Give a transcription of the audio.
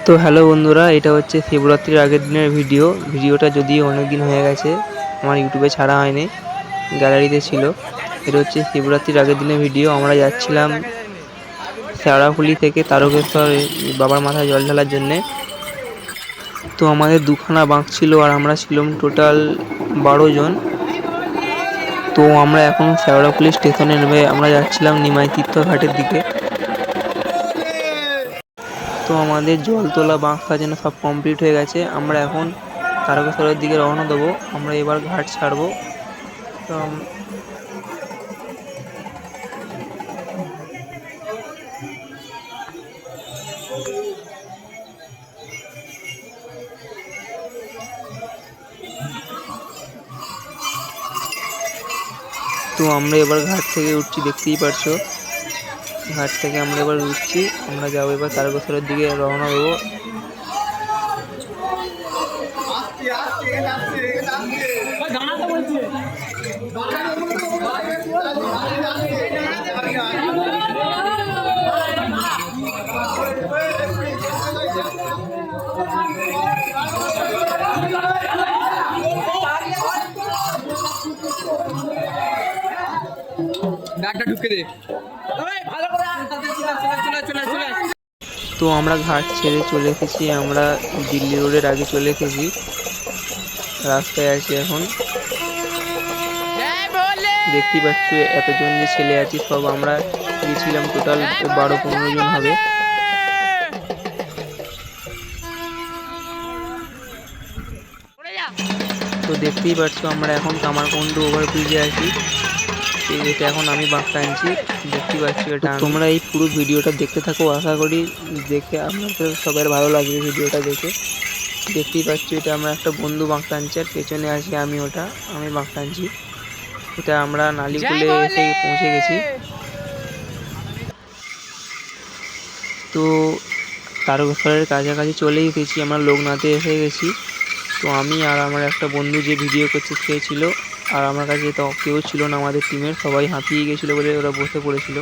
তো হ্যালো বন্ধুরা, এটা হচ্ছে শিবরাত্রির আগের দিনের ভিডিওটা যদিও অনেক দিন হয়ে গেছে, আমার ইউটিউবে ছাড়া হয়নি, গ্যালারিতে ছিল। এটা হচ্ছে শিবরাত্রির আগের দিনের ভিডিও। আমরা যাচ্ছিলাম শেওড়াফুলি থেকে তারকেশ্বর বাবার মাথায় জল ঢালার জন্যে। তো আমাদের দুখানা বাঁক ছিল আর আমরা ছিলাম টোটাল 12 জন। তো আমরা এখন শেওড়াফুলি স্টেশনে নেমে আমরা যাচ্ছিলাম নিমাই তীর্থ ঘাটের দিকে। তো আমাদের জল তোলা বাঁক সাজানো সব কমপ্লিট হয়ে গেছে। আমরা এখন তারকেশ্বরের দিকে রওনা দেবো। আমরা এবার ঘাট ছাড়বো। তো আমরা এবার ঘাট থেকে উঠছি, দেখতেই পারছো। ঘাট থেকে আমরা এবার উঠছি, আমরা যাবো এবার তারকেশ্বরের দিকে রওনা দেবো। তো আমরা ঘাট ছেড়ে চলে এসেছি, আমরা দিল্লি রোডের আগে চলে এসেছি, রাস্তায় আছি এখন। দেখতেই পাচ্ছ এতজন যে ছেলে আছি, সব আমরা গেছিলাম, টোটাল 12-15 জন হবে। তো দেখতেই পাচ্ছ আমরা এখন কামারকুণ্ডু ওভারব্রিজে আছি। এটা এখন আমি বাঁক টানছি, দেখতেই পাচ্ছ। এটা তোমরা এই পুরো ভিডিওটা দেখতে থাকো, আশা করি দেখে আপনাদের সবার ভালো লাগবে ভিডিওটা দেখে। দেখতেই পাচ্ছ এটা আমরা একটা বন্ধু বাঁক টানছি, আর পেছনে আছি আমি বাঁক টানছি। এটা আমরা নালিকুলে এসে পৌঁছে গেছি। তো তারকেশ্বরের কাছাকাছি চলেই এসেছি, আমরা লোকনাথে এসে গেছি। তো আমি আর আমার একটা বন্ধু যে ভিডিও করছে সে ছিল, আর আমার কাছে তো কেউ ছিল না আমাদের টিমের, সবাই হাঁপিয়ে গেছিলো বলে ওরা বসে পড়েছিল।